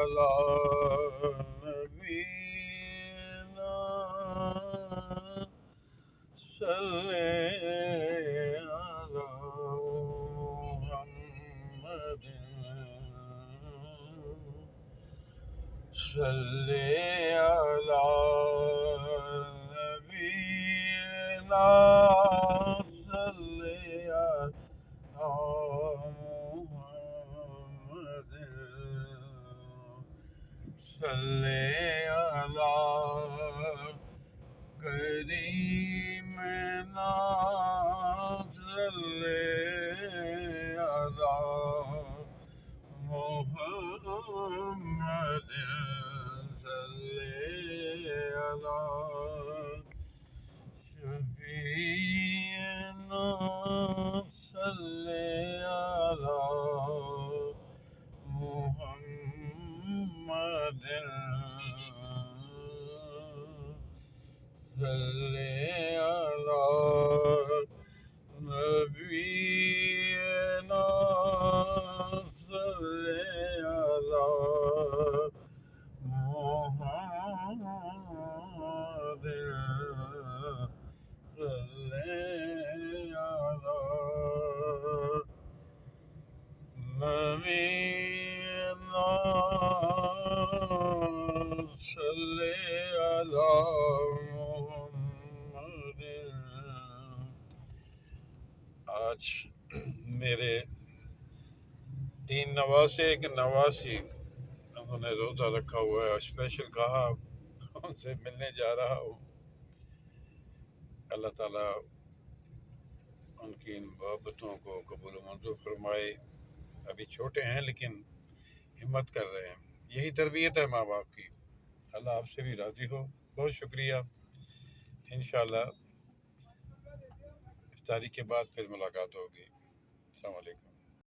على نبينا صل على محمد صل على نبينا صل على محمد صل على كريمنا صل على محمد صل على شفيعنا صل على محمد صل على نبينا صل على محمد صل على نبينا صل على محمد. آج میرے 3 نواسے ایک نواسی انہوں نے روزہ رکھا ہوا ہے، اسپیشل کہا ان سے ملنے جا رہا ہوں. اللہ تعالیٰ ان کی ان محبتوں کو قبول و منظور فرمائے. ابھی چھوٹے ہیں لیکن ہمت کر رہے ہیں. یہی تربیت ہے ماں باپ کی. اللہ آپ سے بھی راضی ہو. بہت شکریہ. انشاءاللہ افطاری کے بعد پھر ملاقات ہوگی. السلام علیکم.